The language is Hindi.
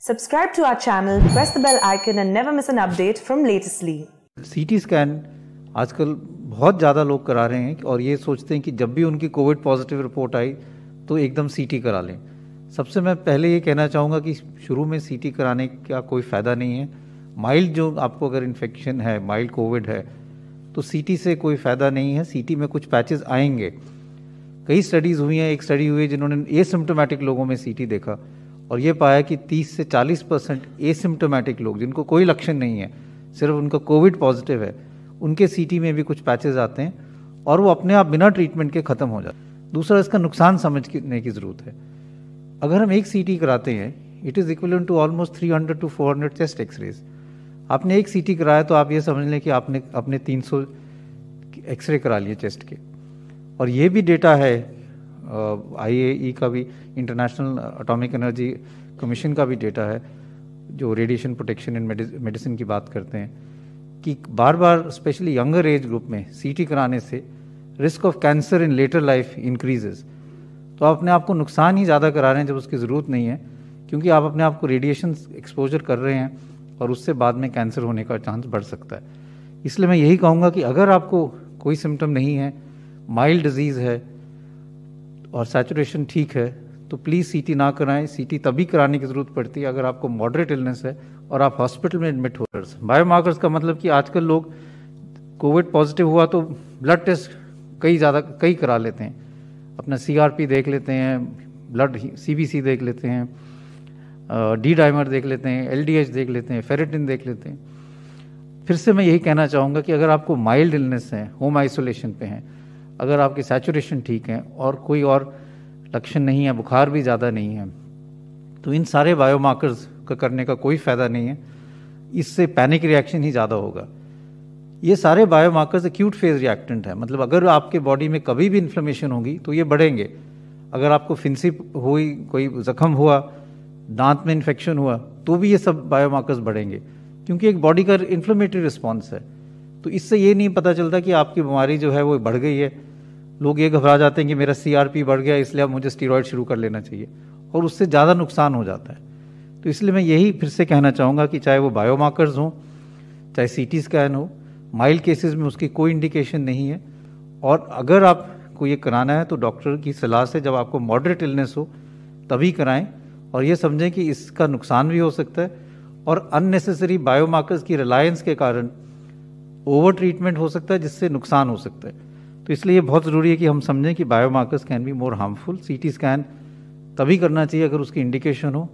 Subscribe to our channel, press the bell icon and never miss an update from Latestly. CT scan आजकल बहुत ज़्यादा लोग करा रहे हैं और ये सोचते हैं कि जब भी उनकी कोविड पॉजिटिव रिपोर्ट आई तो एकदम सीटी करा लें। सबसे मैं पहले ये कहना चाहूँगा कि शुरू में सीटी कराने का कोई फ़ायदा नहीं है। माइल्ड जो आपको अगर इन्फेक्शन है, माइल्ड कोविड है, तो सीटी से कोई फ़ायदा नहीं है। सीटी में कुछ पैचेस आएंगे। कई स्टडीज़ हुई हैं, एक स्टडी हुई है जिन्होंने एसिम्प्टोमेटिक लोगों में सीटी देखा और ये पाया कि 30 से 40% एसिम्प्टोमेटिक लोग जिनको कोई लक्षण नहीं है, सिर्फ उनका कोविड पॉजिटिव है, उनके सीटी में भी कुछ पैचेस आते हैं और वो अपने आप बिना ट्रीटमेंट के ख़त्म हो जाते हैं। दूसरा, इसका नुकसान समझने की ज़रूरत है। अगर हम एक सीटी कराते हैं, it is equivalent to almost 300 to 400 chest x-rays. आपने एक सीटी कराया तो आप ये समझ लें कि आपने अपने 300 एक्सरे करा लिए चेस्ट के। और ये भी डेटा है, IAEA का भी, इंटरनेशनल एटॉमिक एनर्जी कमीशन का भी डेटा है, जो रेडिएशन प्रोटेक्शन इन मेडिसिन की बात करते हैं, कि बार बार स्पेशली यंगर एज ग्रुप में सीटी कराने से risk of cancer in later life increases. तो आप अपने आप को नुकसान ही ज़्यादा करा रहे हैं जब उसकी ज़रूरत नहीं है, क्योंकि आप अपने आप को रेडिएशन एक्सपोजर कर रहे हैं और उससे बाद में कैंसर होने का चांस बढ़ सकता है। इसलिए मैं यही कहूँगा कि अगर आपको कोई सिम्टम नहीं है, माइल्ड डिजीज़ है और सैचुरेशन ठीक है, तो प्लीज़ सीटी ना कराएं। सीटी तभी कराने की ज़रूरत पड़ती है अगर आपको मॉडरेट इलनेस है और आप हॉस्पिटल में एडमिट हो रहे हैं। बायोमार्कर्स का मतलब कि आजकल लोग कोविड पॉजिटिव हुआ तो ब्लड टेस्ट कई करा लेते हैं। अपना CRP देख लेते हैं, ब्लड CBC देख लेते हैं, डी डाइमर देख लेते हैं, LDH देख लेते हैं, फेरेटिन देख लेते हैं। फिर से मैं यही कहना चाहूँगा कि अगर आपको माइल्ड इलनेस है, होम आइसोलेशन पे हैं, अगर आपकी सैचुरेशन ठीक है और कोई और लक्षण नहीं है, बुखार भी ज़्यादा नहीं है, तो इन सारे बायोमार्कर्स का करने का कोई फ़ायदा नहीं है। इससे पैनिक रिएक्शन ही ज़्यादा होगा। ये सारे बायोमार्कर्स एक्यूट फेज रिएक्टेंट है, मतलब अगर आपके बॉडी में कभी भी इन्फ्लेमेशन होगी तो ये बढ़ेंगे। अगर आपको फिंसी हुई, कोई जख्म हुआ, दांत में इन्फेक्शन हुआ, तो भी ये सब बायोमार्कर्स बढ़ेंगे, क्योंकि एक बॉडी का इन्फ्लेमेटरी रिस्पॉन्स है। तो इससे ये नहीं पता चलता कि आपकी बीमारी जो है वो बढ़ गई है। लोग ये घबरा जाते हैं कि मेरा CRP बढ़ गया इसलिए अब मुझे स्टीरॉयड शुरू कर लेना चाहिए, और उससे ज़्यादा नुकसान हो जाता है। तो इसलिए मैं यही फिर से कहना चाहूँगा कि चाहे वो बायोमार्कर्स हों, चाहे CT स्कैन हो, माइल्ड केसेस में उसकी कोई इंडिकेशन नहीं है। और अगर आपको ये कराना है तो डॉक्टर की सलाह से, जब आपको मॉडरेट इलनेस हो तभी कराएं, और ये समझें कि इसका नुकसान भी हो सकता है और अननेसेसरी बायोमार्कर्स की रिलायंस के कारण ओवर ट्रीटमेंट हो सकता है, जिससे नुकसान हो सकता है। तो इसलिए ये बहुत ज़रूरी है कि हम समझें कि biomarkers can be more harmful. CT scan तभी करना चाहिए अगर उसकी इंडिकेशन हो,